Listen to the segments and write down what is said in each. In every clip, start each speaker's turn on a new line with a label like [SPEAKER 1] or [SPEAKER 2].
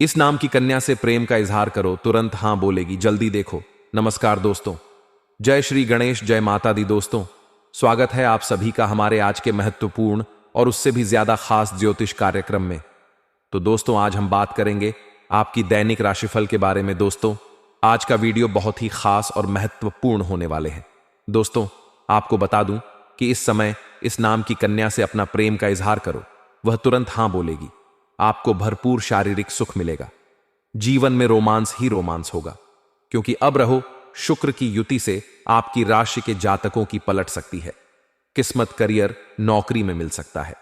[SPEAKER 1] इस नाम की कन्या से प्रेम का इजहार करो, तुरंत हां बोलेगी, जल्दी देखो। नमस्कार दोस्तों, जय श्री गणेश, जय माता दी। दोस्तों, स्वागत है आप सभी का हमारे आज के महत्वपूर्ण और उससे भी ज्यादा खास ज्योतिष कार्यक्रम में। तो दोस्तों, आज हम बात करेंगे आपकी दैनिक राशिफल के बारे में। दोस्तों, आज का वीडियो बहुत ही खास और महत्वपूर्ण होने वाले हैं। दोस्तों, आपको बता दूं कि इस समय इस नाम की कन्या से अपना प्रेम का इजहार करो, वह तुरंत हां बोलेगी। आपको भरपूर शारीरिक सुख मिलेगा, जीवन में रोमांस ही रोमांस होगा, क्योंकि अब रहो शुक्र की युति से आपकी राशि के जातकों की पलट सकती है। किस्मत, करियर, नौकरी में मिल सकता है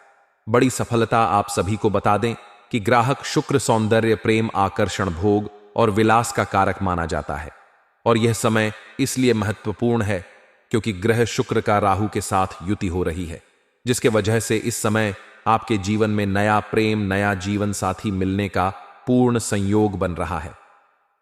[SPEAKER 1] बड़ी सफलता। आप सभी को बता दें कि ग्राहक शुक्र सौंदर्य, प्रेम, आकर्षण, भोग और विलास का कारक माना जाता है। और यह समय इसलिए महत्वपूर्ण है क्योंकि ग्रह शुक्र का राहु के साथ युति हो रही है, जिसके वजह से इस समय आपके जीवन में नया प्रेम, नया जीवन साथी मिलने का पूर्ण संयोग बन रहा है।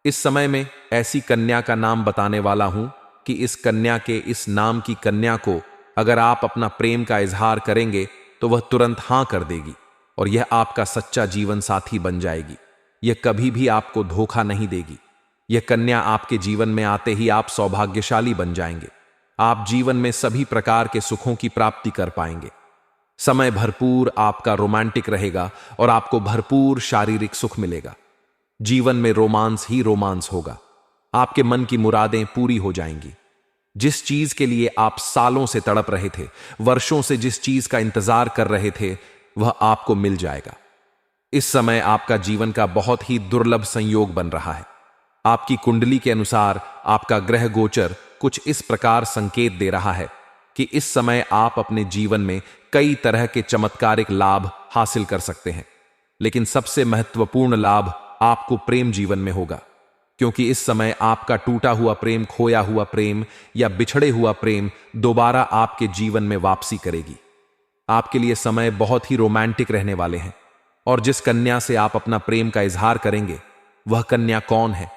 [SPEAKER 1] इस समय में ऐसी कन्या का नाम बताने वाला हूं कि इस कन्या के इस नाम की कन्या को अगर आप अपना प्रेम का इजहार करेंगे तो वह तुरंत हां कर देगी और यह आपका सच्चा जीवन साथी बन जाएगी। यह कभी भी आपको धोखा नहीं देगी। यह कन्या आपके जीवन में आते ही आप सौभाग्यशाली बन जाएंगे। आप जीवन में सभी प्रकार के सुखों की प्राप्ति कर पाएंगे। समय भरपूर आपका रोमांटिक रहेगा और आपको भरपूर शारीरिक सुख मिलेगा। जीवन में रोमांस ही रोमांस होगा। आपके मन की मुरादें पूरी हो जाएंगी। जिस चीज के लिए आप सालों से तड़प रहे थे, वर्षों से जिस चीज का इंतजार कर रहे थे, वह आपको मिल जाएगा। इस समय आपका जीवन का बहुत ही दुर्लभ संयोग बन रहा है। आपकी कुंडली के अनुसार आपका ग्रह गोचर कुछ इस प्रकार संकेत दे रहा है कि इस समय आप अपने जीवन में कई तरह के चमत्कारिक लाभ हासिल कर सकते हैं, लेकिन सबसे महत्वपूर्ण लाभ आपको प्रेम जीवन में होगा, क्योंकि इस समय आपका टूटा हुआ प्रेम, खोया हुआ प्रेम या बिछड़े हुआ प्रेम दोबारा आपके जीवन में वापसी करेगी। आपके लिए समय बहुत ही रोमांटिक रहने वाले हैं। और जिस कन्या से आप अपना प्रेम का इजहार करेंगे, वह कन्या कौन है,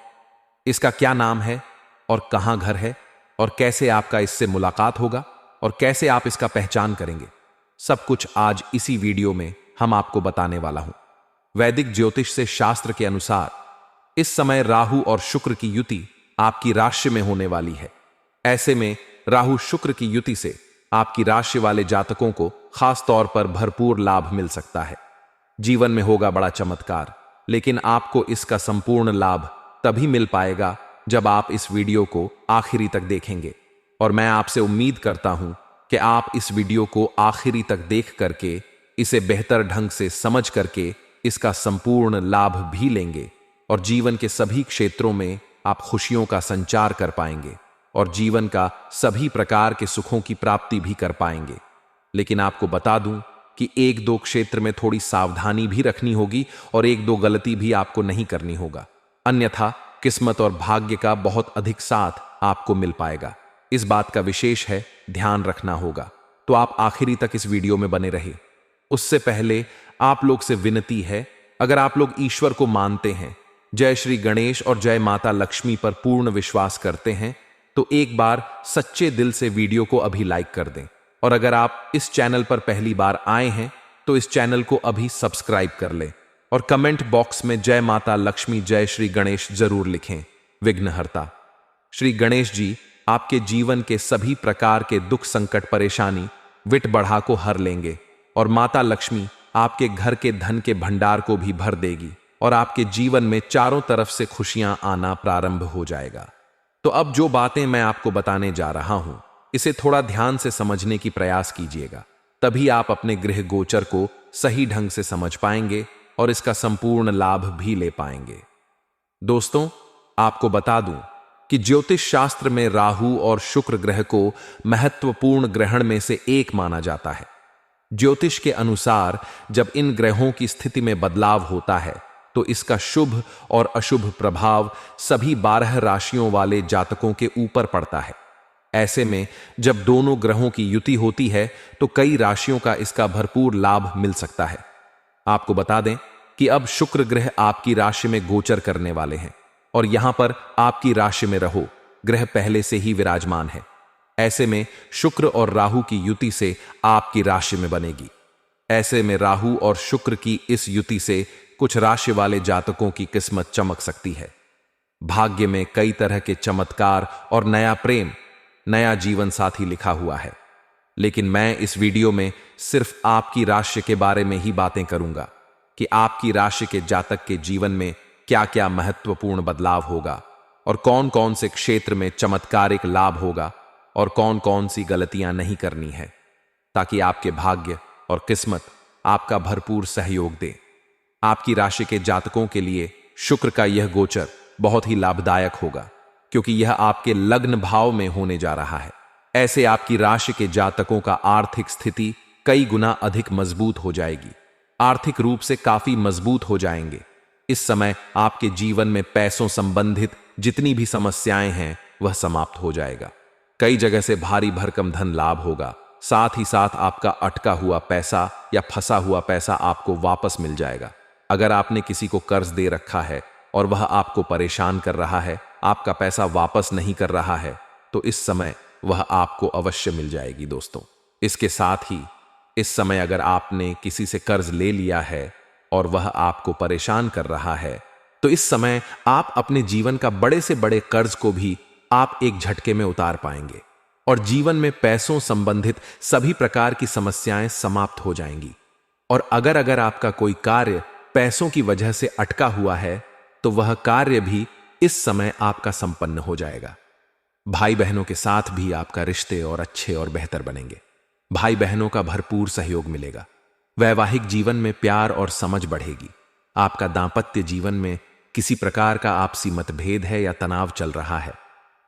[SPEAKER 1] इसका क्या नाम है और कहां घर है और कैसे आपका इससे मुलाकात होगा और कैसे आप इसका पहचान करेंगे, सब कुछ आज इसी वीडियो में हम आपको बताने वाला हूं। वैदिक ज्योतिष से शास्त्र के अनुसार इस समय राहु और शुक्र की युति आपकी राशि में होने वाली है। ऐसे में राहु शुक्र की युति से आपकी राशि वाले जातकों को खास तौर पर भरपूर लाभ मिल सकता है। जीवन में होगा बड़ा चमत्कार, लेकिन आपको इसका संपूर्ण लाभ तभी मिल पाएगा जब आप इस वीडियो को आखिरी तक देखेंगे। और मैं आपसे उम्मीद करता हूं कि आप इस वीडियो को आखिरी तक देख करके इसे बेहतर ढंग से समझ करके इसका संपूर्ण लाभ भी लेंगे और जीवन के सभी क्षेत्रों में आप खुशियों का संचार कर पाएंगे और जीवन का सभी प्रकार के सुखों की प्राप्ति भी कर पाएंगे। लेकिन आपको बता दूं कि एक दो क्षेत्र में थोड़ी सावधानी भी रखनी होगी और एक दो गलती भी आपको नहीं करनी होगा, अन्यथा किस्मत और भाग्य का बहुत अधिक साथ आपको मिल पाएगा। इस बात का विशेष है ध्यान रखना होगा। तो आप आखिरी तक इस वीडियो में बने रहे। उससे पहले आप लोग से विनती है, अगर आप लोग ईश्वर को मानते हैं, जय श्री गणेश और जय माता लक्ष्मी पर पूर्ण विश्वास करते हैं, तो एक बार सच्चे दिल से वीडियो को अभी लाइक कर दें। और अगर आप इस चैनल पर पहली बार आए हैं तो इस चैनल को अभी सब्सक्राइब कर लें और कमेंट बॉक्स में जय माता लक्ष्मी, जय श्री गणेश जरूर लिखें। विघ्नहर्ता श्री गणेश जी आपके जीवन के सभी प्रकार के दुख, संकट, परेशानी, विट बढ़ा को हर लेंगे और माता लक्ष्मी आपके घर के धन के भंडार को भी भर देगी और आपके जीवन में चारों तरफ से खुशियां आना प्रारंभ हो जाएगा। तो अब जो बातें मैं आपको बताने जा रहा हूं, इसे थोड़ा ध्यान से समझने की प्रयास कीजिएगा, तभी आप अपने गृह गोचर को सही ढंग से समझ पाएंगे और इसका संपूर्ण लाभ भी ले पाएंगे। दोस्तों, आपको बता दूं कि ज्योतिष शास्त्र में राहु और शुक्र ग्रह को महत्वपूर्ण ग्रहण में से एक माना जाता है। ज्योतिष के अनुसार जब इन ग्रहों की स्थिति में बदलाव होता है तो इसका शुभ और अशुभ प्रभाव सभी 12 राशियों वाले जातकों के ऊपर पड़ता है। ऐसे में जब दोनों ग्रहों की युति होती है तो कई राशियों का इसका भरपूर लाभ मिल सकता है। आपको बता दें कि अब शुक्र ग्रह आपकी राशि में गोचर करने वाले हैं और यहां पर आपकी राशि में रहो ग्रह पहले से ही विराजमान है। ऐसे में शुक्र और राहु की युति से आपकी राशि में बनेगी। ऐसे में राहु और शुक्र की इस युति से कुछ राशि वाले जातकों की किस्मत चमक सकती है। भाग्य में कई तरह के चमत्कार और नया प्रेम, नया जीवन साथी लिखा हुआ है। लेकिन मैं इस वीडियो में सिर्फ आपकी राशि के बारे में ही बातें करूंगा कि आपकी राशि के जातक के जीवन में क्या क्या महत्वपूर्ण बदलाव होगा और कौन कौन से क्षेत्र में चमत्कारिक लाभ होगा और कौन कौन सी गलतियां नहीं करनी है, ताकि आपके भाग्य और किस्मत आपका भरपूर सहयोग दे। आपकी राशि के जातकों के लिए शुक्र का यह गोचर बहुत ही लाभदायक होगा, क्योंकि यह आपके लग्न भाव में होने जा रहा है। ऐसे आपकी राशि के जातकों का आर्थिक स्थिति कई गुना अधिक मजबूत हो जाएगी, आर्थिक रूप से काफी मजबूत हो जाएंगे। इस समय आपके जीवन में पैसों संबंधित जितनी भी समस्याएं हैं वह समाप्त हो जाएगा। कई जगह से भारी भरकम धन लाभ होगा, साथ ही साथ आपका अटका हुआ पैसा या फंसा हुआ पैसा आपको वापस मिल जाएगा। अगर आपने किसी को कर्ज दे रखा है और वह आपको परेशान कर रहा है, आपका पैसा वापस नहीं कर रहा है, तो इस समय वह आपको अवश्य मिल जाएगी दोस्तों। इसके साथ ही इस समय अगर आपने किसी से कर्ज ले लिया है और वह आपको परेशान कर रहा है, तो इस समय आप अपने जीवन का बड़े से बड़े कर्ज को भी आप एक झटके में उतार पाएंगे और जीवन में पैसों संबंधित सभी प्रकार की समस्याएं समाप्त हो जाएंगी। और अगर आपका कोई कार्य पैसों की वजह से अटका हुआ है, तो वह कार्य भी इस समय आपका संपन्न हो जाएगा। भाई बहनों के साथ भी आपका रिश्ते और अच्छे और बेहतर बनेंगे। भाई बहनों का भरपूर सहयोग मिलेगा। वैवाहिक जीवन में प्यार और समझ बढ़ेगी। आपका दांपत्य जीवन में किसी प्रकार का आपसी मतभेद है या तनाव चल रहा है,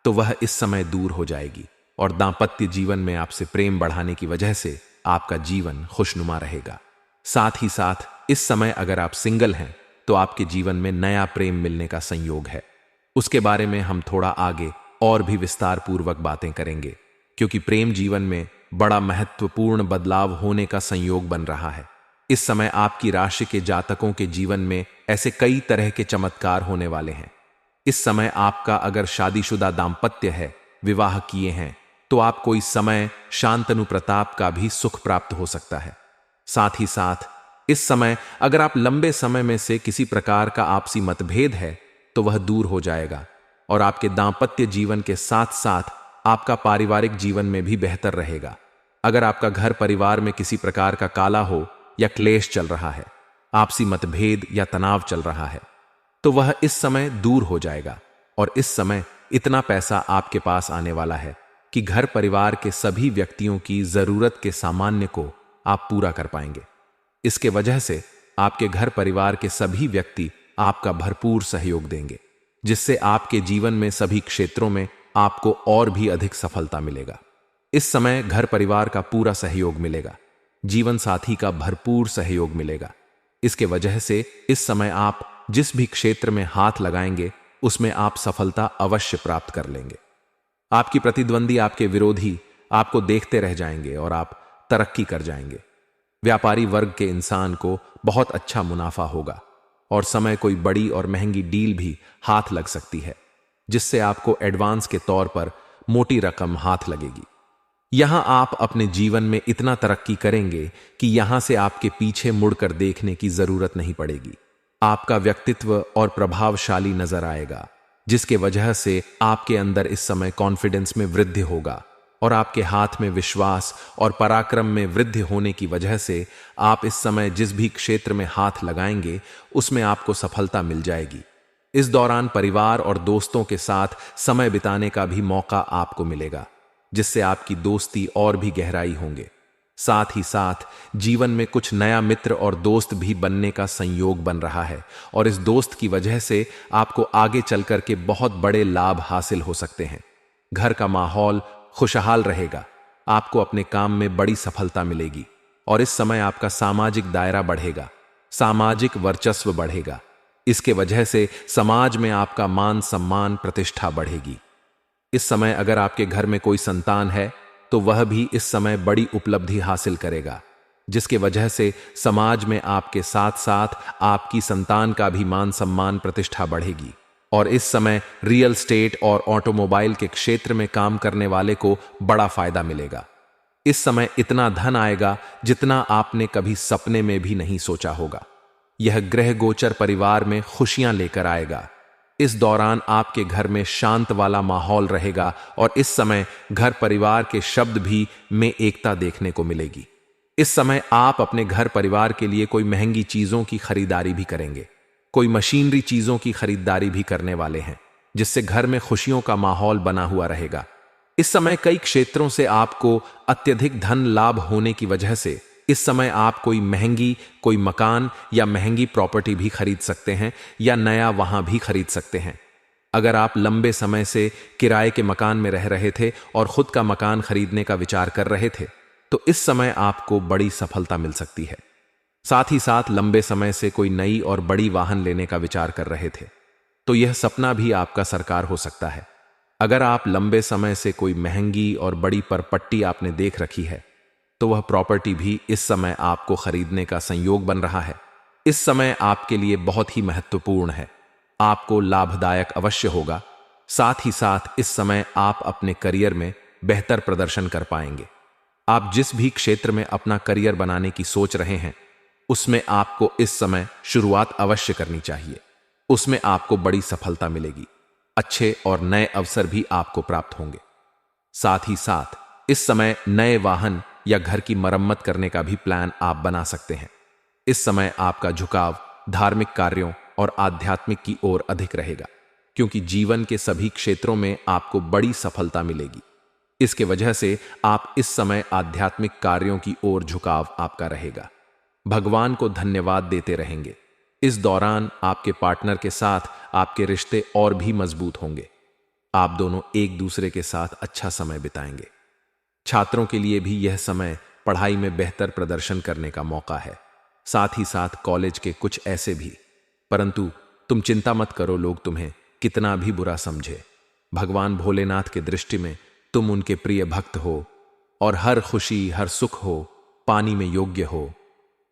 [SPEAKER 1] तो वह इस समय दूर हो जाएगी और दांपत्य जीवन में आपसे प्रेम बढ़ाने की वजह से आपका जीवन खुशनुमा रहेगा। साथ ही साथ इस समय अगर आप सिंगल हैं, तो आपके जीवन में नया प्रेम मिलने का संयोग है। उसके बारे में हम थोड़ा आगे और भी विस्तार पूर्वक बातें करेंगे, क्योंकि प्रेम जीवन में बड़ा महत्वपूर्ण बदलाव होने का संयोग बन रहा है। इस समय आपकी राशि के जातकों के जीवन में ऐसे कई तरह के चमत्कार होने वाले हैं। इस समय आपका अगर शादीशुदा दांपत्य है, विवाह किए हैं, तो आपको इस समय शांतनु प्रताप का भी सुख प्राप्त हो सकता है। साथ ही साथ इस समय अगर आप लंबे समय में से किसी प्रकार का आपसी मतभेद है, तो वह दूर हो जाएगा और आपके दांपत्य जीवन के साथ साथ आपका पारिवारिक जीवन में भी बेहतर रहेगा। अगर आपका घर परिवार में किसी प्रकार का काला हो या क्लेश चल रहा है, आपसी मतभेद या तनाव चल रहा है, तो वह इस समय दूर हो जाएगा और इस समय इतना पैसा आपके पास आने वाला है कि घर परिवार के सभी व्यक्तियों की जरूरत के सामान्य को आप पूरा कर पाएंगे। इसके वजह से आपके घर परिवार के सभी व्यक्ति आपका भरपूर सहयोग देंगे, जिससे आपके जीवन में सभी क्षेत्रों में आपको और भी अधिक सफलता मिलेगा। इस समय घर परिवार का पूरा सहयोग मिलेगा, जीवन साथी का भरपूर सहयोग मिलेगा। इसके वजह से इस समय आप जिस भी क्षेत्र में हाथ लगाएंगे, उसमें आप सफलता अवश्य प्राप्त कर लेंगे। आपकी प्रतिद्वंदी, आपके विरोधी आपको देखते रह जाएंगे और आप तरक्की कर जाएंगे। व्यापारी वर्ग के इंसान को बहुत अच्छा मुनाफा होगा और समय कोई बड़ी और महंगी डील भी हाथ लग सकती है, जिससे आपको एडवांस के तौर पर मोटी रकम हाथ लगेगी। यहां आप अपने जीवन में इतना तरक्की करेंगे कि यहां से आपके पीछे मुड़कर देखने की जरूरत नहीं पड़ेगी। आपका व्यक्तित्व और प्रभावशाली नजर आएगा, जिसके वजह से आपके अंदर इस समय कॉन्फिडेंस में वृद्धि होगा और आपके हाथ में विश्वास और पराक्रम में वृद्धि होने की वजह से आप इस समय जिस भी क्षेत्र में हाथ लगाएंगे, उसमें आपको सफलता मिल जाएगी। इस दौरान परिवार और दोस्तों के साथ समय बिताने का भी मौका आपको मिलेगा, जिससे आपकी दोस्ती और भी गहराई होंगे। साथ ही साथ जीवन में कुछ नया मित्र और दोस्त भी बनने का संयोग बन रहा है और इस दोस्त की वजह से आपको आगे चलकर के बहुत बड़े लाभ हासिल हो सकते हैं। घर का माहौल खुशहाल रहेगा, आपको अपने काम में बड़ी सफलता मिलेगी और इस समय आपका सामाजिक दायरा बढ़ेगा, सामाजिक वर्चस्व बढ़ेगा। इसके वजह से समाज में आपका मान सम्मान प्रतिष्ठा बढ़ेगी। इस समय अगर आपके घर में कोई संतान है, तो वह भी इस समय बड़ी उपलब्धि हासिल करेगा, जिसके वजह से समाज में आपके साथ साथ आपकी संतान का भी मान सम्मान प्रतिष्ठा बढ़ेगी। और इस समय रियल स्टेट और ऑटोमोबाइल के क्षेत्र में काम करने वाले को बड़ा फायदा मिलेगा। इस समय इतना धन आएगा जितना आपने कभी सपने में भी नहीं सोचा होगा। यह ग्रह गोचर परिवार में खुशियां लेकर आएगा। इस दौरान आपके घर में शांत वाला माहौल रहेगा और इस समय घर परिवार के शब्द भी में एकता देखने को मिलेगी। इस समय आप अपने घर परिवार के लिए कोई महंगी चीजों की खरीदारी भी करेंगे, कोई मशीनरी चीजों की खरीदारी भी करने वाले हैं, जिससे घर में खुशियों का माहौल बना हुआ रहेगा। इस समय कई क्षेत्रों से आपको अत्यधिक धन लाभ होने की वजह से इस समय आप कोई मकान या महंगी प्रॉपर्टी भी खरीद सकते हैं या नया वहां भी खरीद सकते हैं। अगर आप लंबे समय से किराए के मकान में रह रहे थे और खुद का मकान खरीदने का विचार कर रहे थे, तो इस समय आपको बड़ी सफलता मिल सकती है। साथ ही साथ लंबे समय से कोई नई और बड़ी वाहन लेने का विचार कर रहे थे, तो यह सपना भी आपका साकार हो सकता है। अगर आप लंबे समय से कोई महंगी और बड़ी परपट्टी आपने देख रखी है, तो वह प्रॉपर्टी भी इस समय आपको खरीदने का संयोग बन रहा है। इस समय आपके लिए बहुत ही महत्वपूर्ण है, आपको लाभदायक अवश्य होगा। साथ ही साथ इस समय आप अपने करियर में बेहतर प्रदर्शन कर पाएंगे। आप जिस भी क्षेत्र में अपना करियर बनाने की सोच रहे हैं, उसमें आपको इस समय शुरुआत अवश्य करनी चाहिए। उसमें आपको बड़ी सफलता मिलेगी, अच्छे और नए अवसर भी आपको प्राप्त होंगे। साथ ही साथ इस समय नए वाहन या घर की मरम्मत करने का भी प्लान आप बना सकते हैं। इस समय आपका झुकाव धार्मिक कार्यों और आध्यात्मिक की ओर अधिक रहेगा, क्योंकि जीवन के सभी क्षेत्रों में आपको बड़ी सफलता मिलेगी। इसके वजह से आप इस समय आध्यात्मिक कार्यों की ओर झुकाव आपका रहेगा। भगवान को धन्यवाद देते रहेंगे। इस दौरान आपके पार्टनर के साथ आपके रिश्ते और भी मजबूत होंगे। आप दोनों एक दूसरे के साथ अच्छा समय बिताएंगे। छात्रों के लिए भी यह समय पढ़ाई में बेहतर प्रदर्शन करने का मौका है। साथ ही साथ कॉलेज के कुछ ऐसे भी, परंतु तुम चिंता मत करो, लोग तुम्हें कितना भी बुरा समझे, भगवान भोलेनाथ के दृष्टि में तुम उनके प्रिय भक्त हो और हर खुशी हर सुख हो पानी में योग्य हो।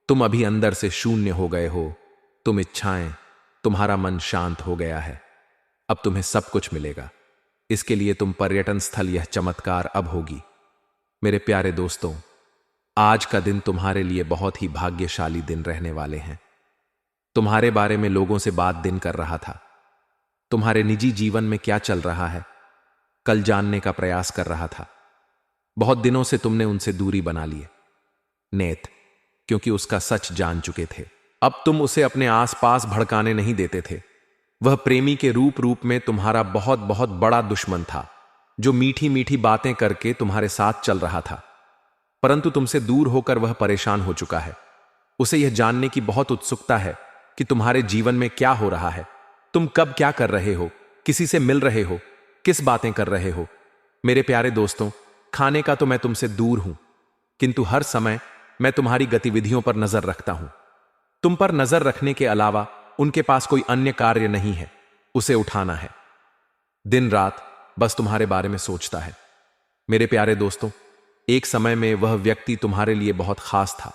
[SPEAKER 1] तुम अभी अंदर से शून्य हो गए हो, तुम इच्छाएं, तुम्हारा मन शांत हो गया है। अब तुम्हें सब कुछ मिलेगा। इसके लिए तुम पर्यटन स्थल यह चमत्कार अब होगी। मेरे प्यारे दोस्तों, आज का दिन तुम्हारे लिए बहुत ही भाग्यशाली दिन रहने वाले हैं। तुम्हारे बारे में लोगों से बात दिन कर रहा था, तुम्हारे निजी जीवन में क्या चल रहा है कल जानने का प्रयास कर रहा था। बहुत दिनों से तुमने उनसे दूरी बना ली नेत, क्योंकि उसका सच जान चुके थे। अब तुम उसे अपने आसपास भड़काने नहीं देते थे। वह प्रेमी के रूप में तुम्हारा बहुत बहुत बड़ा दुश्मन था, जो मीठी मीठी बातें करके तुम्हारे साथ चल रहा था, परंतु तुमसे दूर होकर वह परेशान हो चुका है। उसे यह जानने की बहुत उत्सुकता है कि तुम्हारे जीवन में क्या हो रहा है, तुम कब क्या कर रहे हो, किसी से मिल रहे हो, किस बातें कर रहे हो। मेरे प्यारे दोस्तों, खाने का तो मैं तुमसे दूर हूं, किंतु हर समय मैं तुम्हारी गतिविधियों पर नजर रखता हूं। तुम पर नजर रखने के अलावा उनके पास कोई अन्य कार्य नहीं है, उसे उठाना है। दिन रात बस तुम्हारे बारे में सोचता है। मेरे प्यारे दोस्तों, एक समय में वह व्यक्ति तुम्हारे लिए बहुत खास था,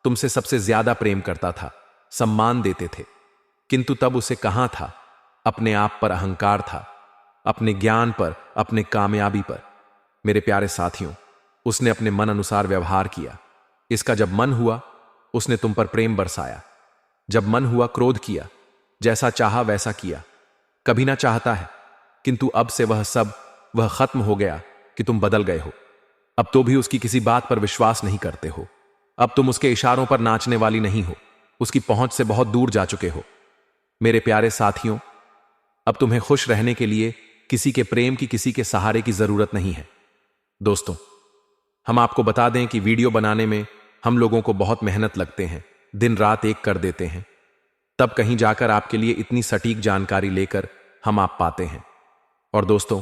[SPEAKER 1] तुमसे सबसे ज्यादा प्रेम करता था, सम्मान देते थे, किंतु तब उसे कहां था, अपने आप पर अहंकार था, अपने ज्ञान पर, अपने कामयाबी पर। मेरे प्यारे साथियों, उसने अपने मन अनुसार व्यवहार किया। इसका जब मन हुआ, उसने तुम पर प्रेम बरसाया। जब मन हुआ, क्रोध किया, जैसा चाहा वैसा किया। कभी ना चाहता है, किंतु अब से वह खत्म हो गया कि तुम बदल गए हो। अब तो भी उसकी किसी बात पर विश्वास नहीं करते हो। अब तुम उसके इशारों पर नाचने वाली नहीं हो, उसकी पहुंच से बहुत दूर जा चुके हो। मेरे प्यारे साथियों, अब तुम्हें खुश रहने के लिए किसी के प्रेम की, किसी के सहारे की जरूरत नहीं है। दोस्तों, हम आपको बता दें कि वीडियो बनाने में हम लोगों को बहुत मेहनत लगते हैं, दिन रात एक कर देते हैं, तब कहीं जाकर आपके लिए इतनी सटीक जानकारी लेकर हम आप पाते हैं। और दोस्तों,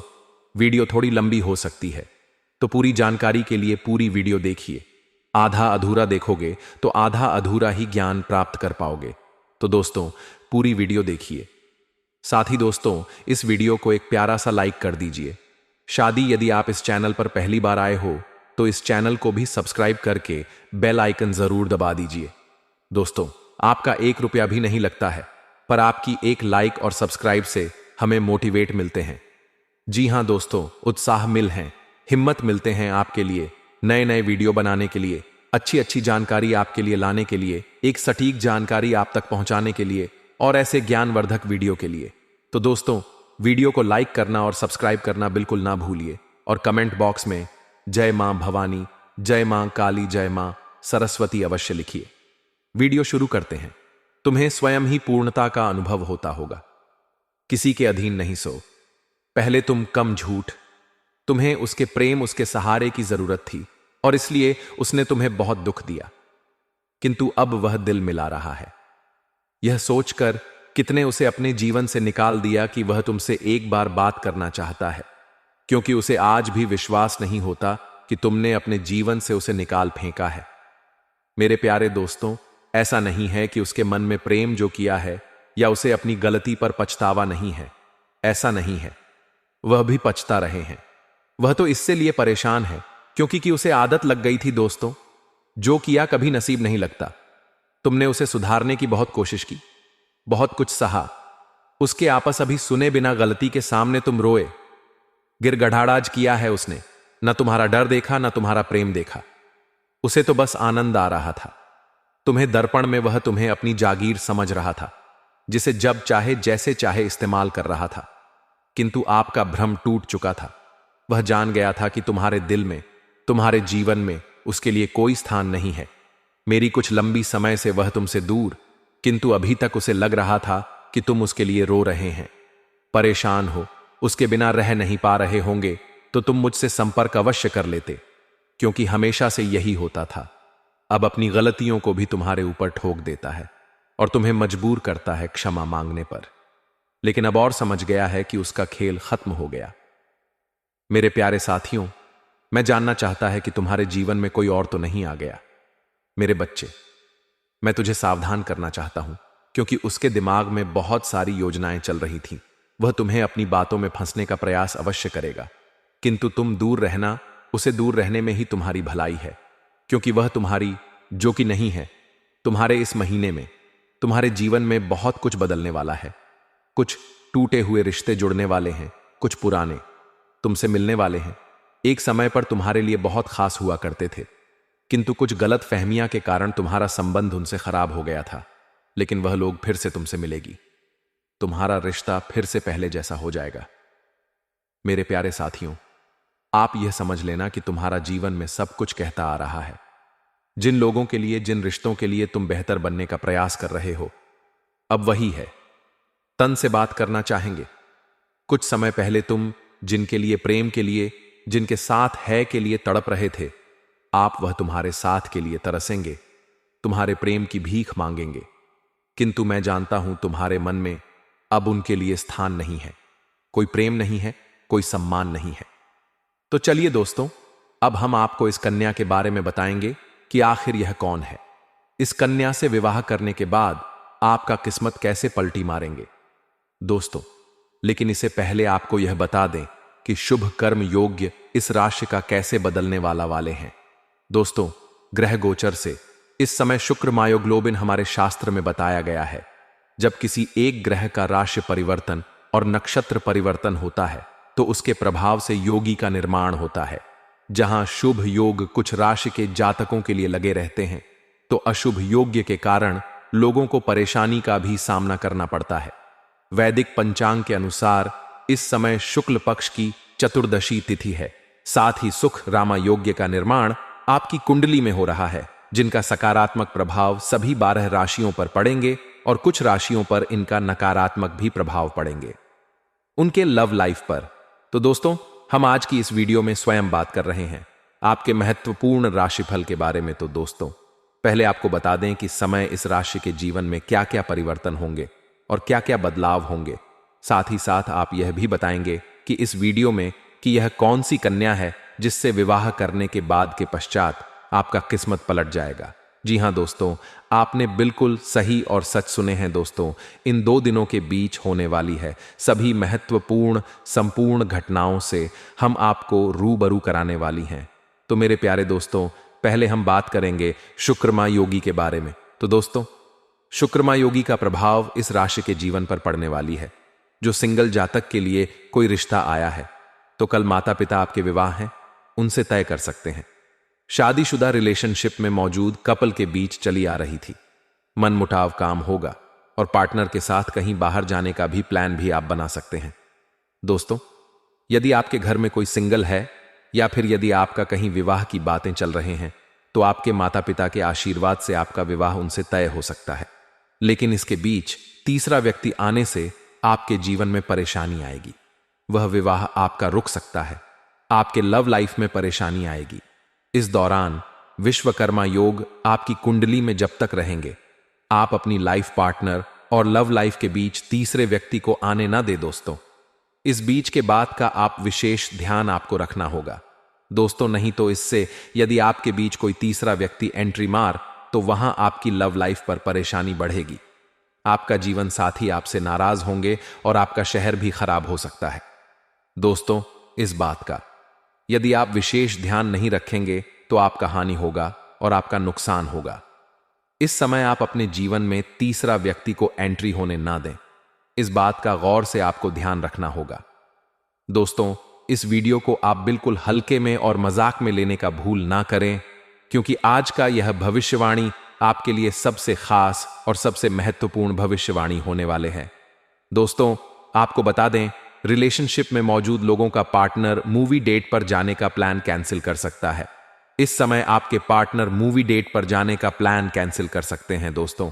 [SPEAKER 1] वीडियो थोड़ी लंबी हो सकती है, तो पूरी जानकारी के लिए पूरी वीडियो देखिए। आधा अधूरा देखोगे तो आधा अधूरा ही ज्ञान प्राप्त कर पाओगे। तो दोस्तों, पूरी वीडियो देखिए। साथ ही दोस्तों, इस वीडियो को एक प्यारा सा लाइक कर दीजिए। शादी, यदि आप इस चैनल पर पहली बार आए हो तो इस चैनल को भी सब्सक्राइब करके बेल आइकन जरूर दबा दीजिए। दोस्तों, आपका 1 रुपया भी नहीं लगता है, पर आपकी एक लाइक और सब्सक्राइब से हमें मोटिवेट मिलते हैं। जी हां दोस्तों, उत्साह मिल हैं, हिम्मत मिलते हैं आपके लिए नए नए वीडियो बनाने के लिए। अच्छी अच्छी जानकारी आपके लिए लाने के लिए, एक सटीक जानकारी आप तक पहुंचाने के लिए और ऐसे ज्ञानवर्धक वीडियो के लिए। तो दोस्तों, वीडियो को लाइक करना और सब्सक्राइब करना बिल्कुल ना भूलिए और कमेंट बॉक्स में जय मां भवानी, जय मां काली, जय मां सरस्वती अवश्य लिखिए। वीडियो शुरू करते हैं। तुम्हें स्वयं ही पूर्णता का अनुभव होता होगा, किसी के अधीन नहीं सो। पहले तुम कम झूठ, तुम्हें उसके प्रेम, उसके सहारे की जरूरत थी और इसलिए उसने तुम्हें बहुत दुख दिया, किंतु अब वह दिल मिला रहा है। यह सोचकर कितने उसे अपने जीवन से निकाल दिया कि वह तुमसे एक बार बात करना चाहता है, क्योंकि उसे आज भी विश्वास नहीं होता कि तुमने अपने जीवन से उसे निकाल फेंका है। मेरे प्यारे दोस्तों, ऐसा नहीं है कि उसके मन में प्रेम जो किया है या उसे अपनी गलती पर पछतावा नहीं है, ऐसा नहीं है। वह भी पछता रहे हैं। वह तो इससे लिए परेशान है क्योंकि कि उसे आदत लग गई थी। दोस्तों, जो किया कभी नसीब नहीं लगता। तुमने उसे सुधारने की बहुत कोशिश की, बहुत कुछ सहा, उसके आपस अभी सुने बिना गलती के सामने तुम रोए, गिड़गड़ाहट किया है उसने। न तुम्हारा डर देखा, न तुम्हारा प्रेम देखा। उसे तो बस आनंद आ रहा था। तुम्हें दर्पण में वह तुम्हें अपनी जागीर समझ रहा था, जिसे जब चाहे जैसे चाहे इस्तेमाल कर रहा था। किंतु आपका भ्रम टूट चुका था। वह जान गया था कि तुम्हारे दिल में, तुम्हारे जीवन में उसके लिए कोई स्थान नहीं है। मेरी कुछ लंबी समय से वह तुमसे दूर, किंतु अभी तक उसे लग रहा था कि तुम उसके लिए रो रहे हैं, परेशान हो, उसके बिना रह नहीं पा रहे होंगे तो तुम मुझसे संपर्क अवश्य कर लेते, क्योंकि हमेशा से यही होता था। अब अपनी गलतियों को भी तुम्हारे ऊपर ठोक देता है और तुम्हें मजबूर करता है क्षमा मांगने पर। लेकिन अब और समझ गया है कि उसका खेल खत्म हो गया। मेरे प्यारे साथियों, मैं जानना चाहता है कि तुम्हारे जीवन में कोई और तो नहीं आ गया। मेरे बच्चे, मैं तुझे सावधान करना चाहता हूं, क्योंकि उसके दिमाग में बहुत सारी योजनाएं चल रही थीं। वह तुम्हें अपनी बातों में फंसने का प्रयास अवश्य करेगा, किंतु तुम दूर रहना, उसे दूर रहने में ही तुम्हारी भलाई है, क्योंकि वह तुम्हारी जो कि नहीं है। तुम्हारे इस महीने में तुम्हारे जीवन में बहुत कुछ बदलने वाला है। कुछ टूटे हुए रिश्ते जुड़ने वाले हैं, कुछ पुराने तुमसे मिलने वाले हैं। एक समय पर तुम्हारे लिए बहुत खास हुआ करते थे, किंतु कुछ गलत फहमियां के कारण तुम्हारा संबंध उनसे खराब हो गया था। लेकिन वह लोग फिर से तुमसे मिलेगी, तुम्हारा रिश्ता फिर से पहले जैसा हो जाएगा। मेरे प्यारे साथियों, आप यह समझ लेना कि तुम्हारा जीवन में सब कुछ कहता आ रहा है। जिन लोगों के लिए, जिन रिश्तों के लिए तुम बेहतर बनने का प्रयास कर रहे हो, अब वही है, तन से बात करना चाहेंगे। कुछ समय पहले तुम जिनके लिए, प्रेम के लिए, जिनके साथ है के लिए तड़प रहे थे, आप वह तुम्हारे साथ के लिए तरसेंगे, तुम्हारे प्रेम की भीख मांगेंगे। किंतु मैं जानता हूं तुम्हारे मन में अब उनके लिए स्थान नहीं है, कोई प्रेम नहीं है, कोई सम्मान नहीं है। तो चलिए दोस्तों, अब हम आपको इस कन्या के बारे में बताएंगे कि आखिर यह कौन है। इस कन्या से विवाह करने के बाद आपका किस्मत कैसे पलटी मारेंगे दोस्तों। लेकिन इससे पहले आपको यह बता दें कि शुभ कर्म योग्य इस राशि का कैसे बदलने वाले हैं। दोस्तों, ग्रह गोचर से इस समय शुक्र मायोग्लोबिन हमारे शास्त्र में बताया गया है। जब किसी एक ग्रह का राशि परिवर्तन और नक्षत्र परिवर्तन होता है तो उसके प्रभाव से योगी का निर्माण होता है। जहां शुभ योग कुछ राशि के जातकों के लिए लगे रहते हैं, तो अशुभ योग्य के कारण लोगों को परेशानी का भी सामना करना पड़ता है। वैदिक पंचांग के अनुसार इस समय शुक्ल पक्ष की चतुर्दशी तिथि है। साथ ही सुख रामा योग्य का निर्माण आपकी कुंडली में हो रहा है, जिनका सकारात्मक प्रभाव सभी 12 राशियों पर पड़ेंगे और कुछ राशियों पर इनका नकारात्मक भी प्रभाव पड़ेंगे, उनके लव लाइफ पर। तो दोस्तों, हम आज की इस वीडियो में स्वयं बात कर रहे हैं आपके महत्वपूर्ण राशिफल के बारे में। तो दोस्तों, पहले आपको बता दें कि समय इस राशि के जीवन में क्या क्या परिवर्तन होंगे और क्या क्या बदलाव होंगे। साथ ही साथ आप यह भी बताएंगे कि इस वीडियो में कि यह कौन सी कन्या है जिससे विवाह करने के बाद के पश्चात आपका किस्मत पलट जाएगा। जी हां दोस्तों, आपने बिल्कुल सही और सच सुने हैं दोस्तों। इन 2 दिनों के बीच होने वाली है सभी महत्वपूर्ण संपूर्ण घटनाओं से हम आपको रूबरू कराने वाली हैं। तो मेरे प्यारे दोस्तों, पहले हम बात करेंगे शुक्रमा योगी के बारे में। तो दोस्तों, शुक्रमा योगी का प्रभाव इस राशि के जीवन पर पड़ने वाली है। जो सिंगल जातक के लिए कोई रिश्ता आया है तो कल माता पिता आपके विवाह हैं, उनसे तय कर सकते हैं। शादीशुदा रिलेशनशिप में मौजूद कपल के बीच चली आ रही थी। मनमुटाव काम होगा और पार्टनर के साथ कहीं बाहर जाने का भी प्लान भी आप बना सकते हैं। दोस्तों, यदि आपके घर में कोई सिंगल है या फिर यदि आपका कहीं विवाह की बातें चल रहे हैं तो आपके माता पिता के आशीर्वाद से आपका विवाह उनसे तय हो सकता है। लेकिन इसके बीच तीसरा व्यक्ति आने से आपके जीवन में परेशानी आएगी। वह विवाह आपका रुक सकता है। आपके लव लाइफ में परेशानी आएगी। इस दौरान विश्वकर्मा योग आपकी कुंडली में जब तक रहेंगे, आप अपनी लाइफ पार्टनर और लव लाइफ के बीच तीसरे व्यक्ति को आने ना दे दोस्तों। इस बीच के बात का आप विशेष ध्यान आपको रखना होगा दोस्तों, नहीं तो इससे यदि आपके बीच कोई तीसरा व्यक्ति एंट्री मार तो वहां आपकी लव लाइफ पर परेशानी बढ़ेगी। आपका जीवन साथी आपसे नाराज होंगे और आपका शहर भी खराब हो सकता है। दोस्तों, इस बात का यदि आप विशेष ध्यान नहीं रखेंगे तो आपका हानि होगा और आपका नुकसान होगा। इस समय आप अपने जीवन में तीसरा व्यक्ति को एंट्री होने ना दें। इस बात का गौर से आपको ध्यान रखना होगा। दोस्तों, इस वीडियो को आप बिल्कुल हल्के में और मजाक में लेने का भूल ना करें, क्योंकि आज का यह भविष्यवाणी आपके लिए सबसे खास और सबसे महत्वपूर्ण भविष्यवाणी होने वाले हैं। दोस्तों, आपको बता दें, रिलेशनशिप में मौजूद लोगों का पार्टनर मूवी डेट पर जाने का प्लान कैंसिल कर सकता है। इस समय आपके पार्टनर मूवी डेट पर जाने का प्लान कैंसिल कर सकते हैं दोस्तों,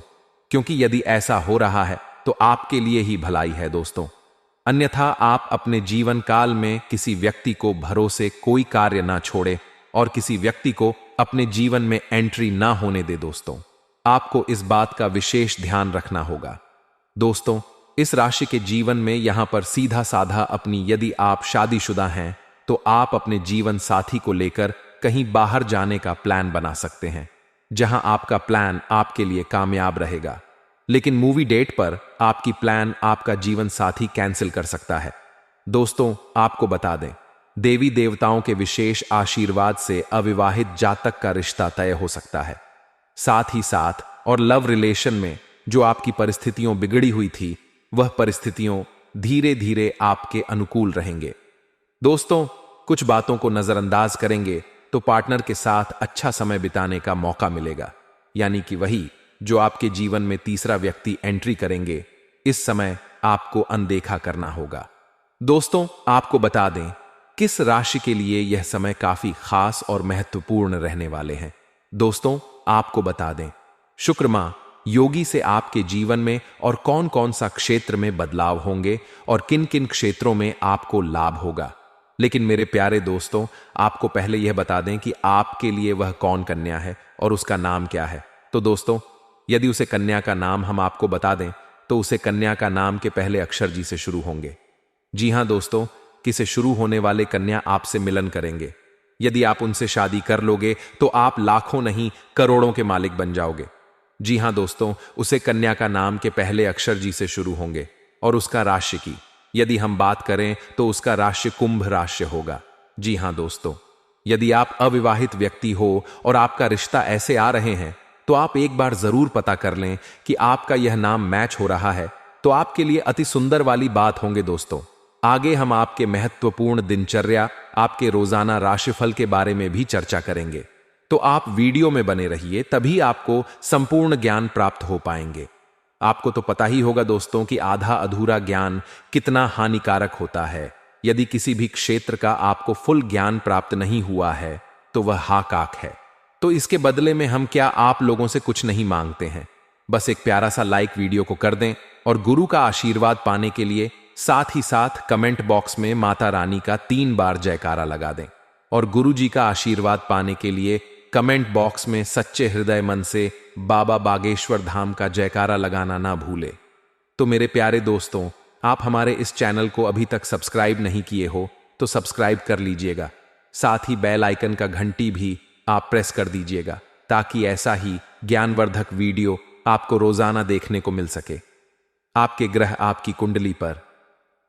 [SPEAKER 1] क्योंकि यदि ऐसा हो रहा है तो आपके लिए ही भलाई है दोस्तों। अन्यथा आप अपने जीवन काल में किसी व्यक्ति को भरोसे कोई कार्य ना छोड़े और किसी व्यक्ति को अपने जीवन में एंट्री ना होने दे दोस्तों। आपको इस बात का विशेष ध्यान रखना होगा। दोस्तों, इस राशि के जीवन में यहां पर सीधा साधा अपनी यदि आप शादीशुदा हैं तो आप अपने जीवन साथी को लेकर कहीं बाहर जाने का प्लान बना सकते हैं, जहां आपका प्लान आपके लिए कामयाब रहेगा। लेकिन मूवी डेट पर आपकी प्लान आपका जीवन साथी कैंसिल कर सकता है। दोस्तों, आपको बता दें, देवी देवताओं के विशेष आशीर्वाद से अविवाहित जातक का रिश्ता तय हो सकता है। साथ ही साथ और लव रिलेशन में जो आपकी परिस्थितियों बिगड़ी हुई थी, वह परिस्थितियों धीरे धीरे आपके अनुकूल रहेंगे। दोस्तों, कुछ बातों को नजरअंदाज करेंगे तो पार्टनर के साथ अच्छा समय बिताने का मौका मिलेगा, यानी कि वही जो आपके जीवन में तीसरा व्यक्ति एंट्री करेंगे। इस समय आपको अनदेखा करना होगा। दोस्तों, आपको बता दें, किस राशि के लिए यह समय काफी खास और महत्वपूर्ण रहने वाले हैं। दोस्तों, आपको बता दें, शुक्र मां योगी से आपके जीवन में और कौन कौन सा क्षेत्र में बदलाव होंगे और किन किन क्षेत्रों में आपको लाभ होगा। लेकिन मेरे प्यारे दोस्तों, आपको पहले यह बता दें कि आपके लिए वह कौन कन्या है और उसका नाम क्या है। तो दोस्तों, यदि उसे कन्या का नाम हम आपको बता दें तो उसे कन्या का नाम के पहले अक्षर जी से शुरू होंगे। जी हां दोस्तों, किसे शुरू होने वाले कन्या आपसे मिलन करेंगे। यदि आप उनसे शादी कर लोगे तो आप लाखों नहीं करोड़ों के मालिक बन जाओगे। जी हां दोस्तों, उसे कन्या का नाम के पहले अक्षर जी से शुरू होंगे और उसका राशि की यदि हम बात करें तो उसका राशि कुंभ राशि होगा। जी हां दोस्तों, यदि आप अविवाहित व्यक्ति हो और आपका रिश्ता ऐसे आ रहे हैं तो आप एक बार जरूर पता कर लें कि आपका यह नाम मैच हो रहा है, तो आपके लिए अति सुंदर वाली बात होंगे दोस्तों। आगे हम आपके महत्वपूर्ण दिनचर्या, आपके रोजाना राशिफल के बारे में भी चर्चा करेंगे, तो आप वीडियो में बने रहिए, तभी आपको संपूर्ण ज्ञान प्राप्त हो पाएंगे। आपको तो पता ही होगा दोस्तों कि आधा अधूरा ज्ञान कितना हानिकारक होता है। यदि किसी भी क्षेत्र का आपको फुल ज्ञान प्राप्त नहीं हुआ है तो वह हाकाक है। तो इसके बदले में हम क्या आप लोगों से कुछ नहीं मांगते हैं, बस एक प्यारा सा लाइक वीडियो को कर दें और गुरु का आशीर्वाद पाने के लिए साथ ही साथ कमेंट बॉक्स में माता रानी का 3 बार जयकारा लगा दें। और गुरु जी का आशीर्वाद पाने के लिए कमेंट बॉक्स में सच्चे हृदय मन से बाबा बागेश्वर धाम का जयकारा लगाना ना भूले। तो मेरे प्यारे दोस्तों, आप हमारे इस चैनल को अभी तक सब्सक्राइब नहीं किए हो तो सब्सक्राइब कर लीजिएगा। साथ ही बेल आइकन का घंटी भी आप प्रेस कर दीजिएगा, ताकि ऐसा ही ज्ञानवर्धक वीडियो आपको रोजाना देखने को मिल सके। आपके ग्रह आपकी कुंडली पर।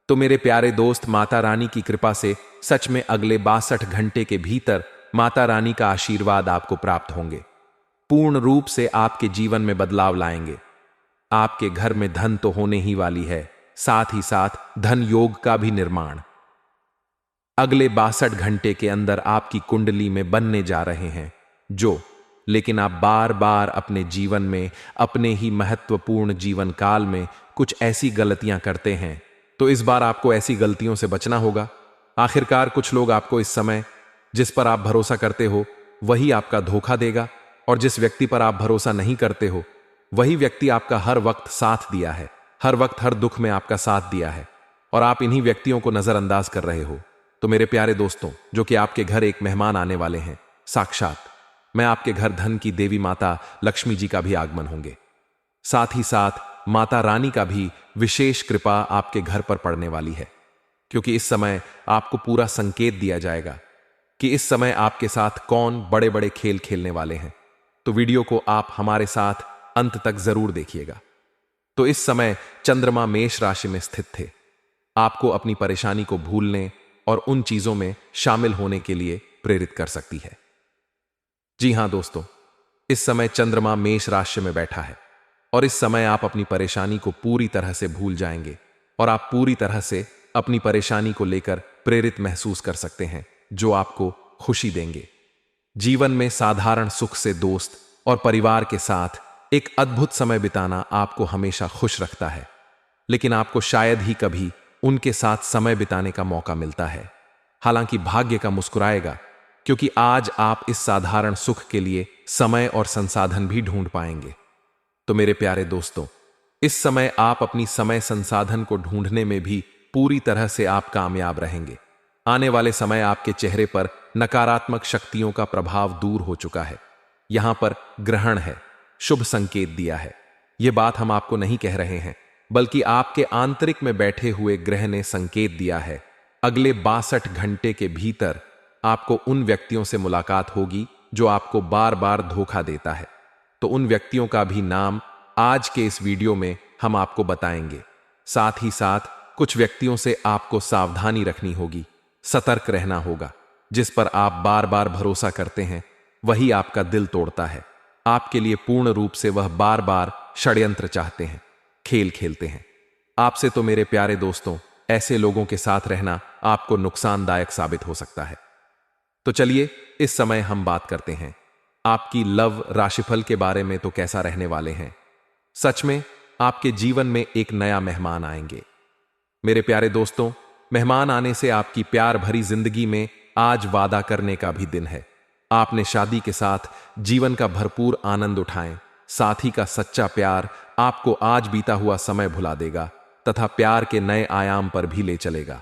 [SPEAKER 1] तो मेरे प्यारे दोस्त, माता रानी की कृपा से सच में अगले 62 घंटे के भीतर माता रानी का आशीर्वाद आपको प्राप्त होंगे। पूर्ण रूप से आपके जीवन में बदलाव लाएंगे। आपके घर में धन तो होने ही वाली है, साथ ही साथ धन योग का भी निर्माण। अगले 62 घंटे के अंदर आपकी कुंडली में बनने जा रहे हैं, लेकिन आप बार बार अपने जीवन में, अपने ही महत्वपूर्ण जीवन काल में कुछ ऐसी गलतियां करते हैं, तो इस बार आपको ऐसी गलतियों से बचना होगा। आखिरकार कुछ लोग आपको इस समय जिस पर आप भरोसा करते हो वही आपका धोखा देगा, और जिस व्यक्ति पर आप भरोसा नहीं करते हो वही व्यक्ति आपका हर वक्त साथ दिया है, हर वक्त हर दुख में आपका साथ दिया है, और आप इन्हीं व्यक्तियों को नजरअंदाज कर रहे हो। तो मेरे प्यारे दोस्तों, जो कि आपके घर एक मेहमान आने वाले हैं, साक्षात मैं आपके घर धन की देवी माता लक्ष्मी जी का भी आगमन होंगे। साथ ही साथ माता रानी का भी विशेष कृपा आपके घर पर पड़ने वाली है, क्योंकि इस समय आपको पूरा संकेत दिया जाएगा कि इस समय आपके साथ कौन बड़े बड़े खेल खेलने वाले हैं। तो वीडियो को आप हमारे साथ अंत तक जरूर देखिएगा। तो इस समय चंद्रमा मेष राशि में स्थित थे, आपको अपनी परेशानी को भूलने और उन चीजों में शामिल होने के लिए प्रेरित कर सकती है। जी हां दोस्तों, इस समय चंद्रमा मेष राशि में बैठा है, और इस समय आप अपनी परेशानी को पूरी तरह से भूल जाएंगे, और आप पूरी तरह से अपनी परेशानी को लेकर प्रेरित महसूस कर सकते हैं, जो आपको खुशी देंगे। जीवन में साधारण सुख से दोस्त और परिवार के साथ एक अद्भुत समय बिताना आपको हमेशा खुश रखता है, लेकिन आपको शायद ही कभी उनके साथ समय बिताने का मौका मिलता है। हालांकि भाग्य का मुस्कुराएगा, क्योंकि आज आप इस साधारण सुख के लिए समय और संसाधन भी ढूंढ पाएंगे। तो मेरे प्यारे दोस्तों, इस समय आप अपनी समय संसाधन को ढूंढने में भी पूरी तरह से आप कामयाब रहेंगे। आने वाले समय आपके चेहरे पर नकारात्मक शक्तियों का प्रभाव दूर हो चुका है। यहां पर ग्रहण है, शुभ संकेत दिया है। यह बात हम आपको नहीं कह रहे हैं, बल्कि आपके आंतरिक में बैठे हुए ग्रह ने संकेत दिया है। अगले 62 घंटे के भीतर आपको उन व्यक्तियों से मुलाकात होगी जो आपको बार बार धोखा देता है। तो उन व्यक्तियों का भी नाम आज के इस वीडियो में हम आपको बताएंगे। साथ ही साथ कुछ व्यक्तियों से आपको सावधानी रखनी होगी, सतर्क रहना होगा। जिस पर आप बार बार भरोसा करते हैं वही आपका दिल तोड़ता है। आपके लिए पूर्ण रूप से वह बार बार षड्यंत्र चाहते हैं, खेल खेलते हैं। आपसे तो मेरे प्यारे दोस्तों, ऐसे लोगों के साथ रहना आपको नुकसानदायक साबित हो सकता है। तो चलिए इस समय हम बात करते हैं आपकी लव राशिफल के बारे में। तो कैसा रहने वाले हैं? सच में आपके जीवन में एक नया मेहमान आएंगे। मेरे प्यारे दोस्तों, मेहमान आने से आपकी प्यार भरी जिंदगी में आज वादा करने का भी दिन है। आपने शादी के साथ जीवन का भरपूर आनंद उठाएं। साथी का सच्चा प्यार आपको आज बीता हुआ समय भुला देगा तथा प्यार के नए आयाम पर भी ले चलेगा।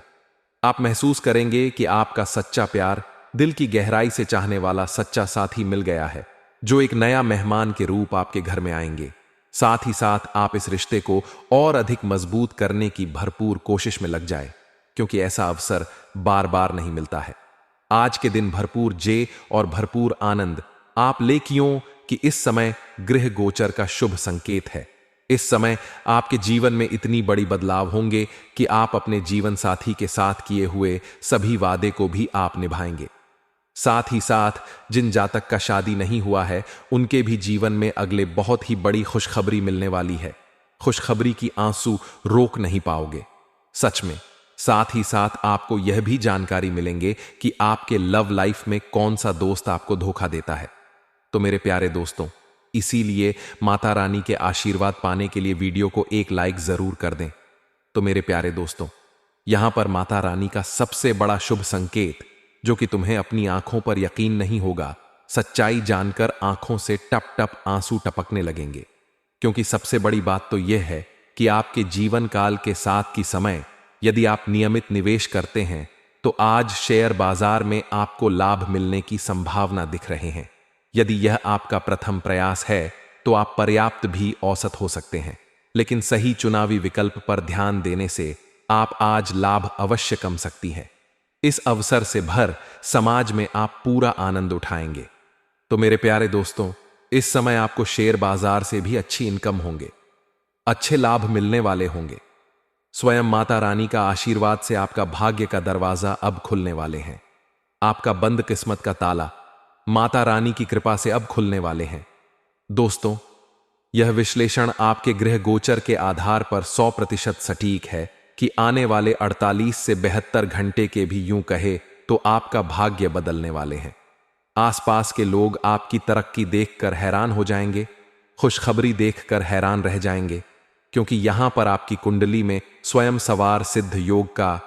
[SPEAKER 1] आप महसूस करेंगे कि आपका सच्चा प्यार, दिल की गहराई से चाहने वाला सच्चा साथी मिल गया है, जो एक नया मेहमान के रूप आपके घर में आएंगे। साथ ही साथ आप इस रिश्ते को और अधिक मजबूत करने की भरपूर कोशिश में लग जाए, क्योंकि ऐसा अवसर बार बार नहीं मिलता है। आज के दिन भरपूर जय और भरपूर आनंद आप लेकियों कि इस समय गृह गोचर का शुभ संकेत है। इस समय आपके जीवन में इतनी बड़ी बदलाव होंगे कि आप अपने जीवन साथी के साथ किए हुए सभी वादे को भी आप निभाएंगे। साथ ही साथ जिन जातक का शादी नहीं हुआ है, उनके भी जीवन में अगले बहुत ही बड़ी खुशखबरी मिलने वाली है। खुशखबरी की आंसू रोक नहीं पाओगे, सच में। साथ ही साथ आपको यह भी जानकारी मिलेंगे कि आपके लव लाइफ में कौन सा दोस्त आपको धोखा देता है। तो मेरे प्यारे दोस्तों, इसीलिए माता रानी के आशीर्वाद पाने के लिए वीडियो को एक लाइक जरूर कर दें। तो मेरे प्यारे दोस्तों, यहां पर माता रानी का सबसे बड़ा शुभ संकेत, जो कि तुम्हें अपनी आंखों पर यकीन नहीं होगा, सच्चाई जानकर आंखों से टप टप आंसू टपकने लगेंगे। क्योंकि सबसे बड़ी बात तो यह है कि आपके जीवन काल के साथ की समय, यदि आप नियमित निवेश करते हैं तो आज शेयर बाजार में आपको लाभ मिलने की संभावना दिख रहे हैं। यदि यह आपका प्रथम प्रयास है तो आप पर्याप्त भी औसत हो सकते हैं, लेकिन सही चुनावी विकल्प पर ध्यान देने से आप आज लाभ अवश्य कम सकती हैं। इस अवसर से भर समाज में आप पूरा आनंद उठाएंगे। तो मेरे प्यारे दोस्तों, इस समय आपको शेयर बाजार से भी अच्छी इनकम होंगे, अच्छे लाभ मिलने वाले होंगे। स्वयं माता रानी का आशीर्वाद से आपका भाग्य का दरवाजा अब खुलने वाले हैं। आपका बंद किस्मत का ताला माता रानी की कृपा से अब खुलने वाले हैं। दोस्तों, यह विश्लेषण आपके गृह गोचर के आधार पर 100% सटीक है कि आने वाले 48 से 72 घंटे के भी यूं कहे तो आपका भाग्य बदलने वाले हैं। आसपास के लोग आपकी तरक्की देखकर हैरान हो जाएंगे, खुशखबरी देखकर हैरान रह जाएंगे, क्योंकि यहां पर आपकी कुंडली में स्वयं सवार सिद्ध योग का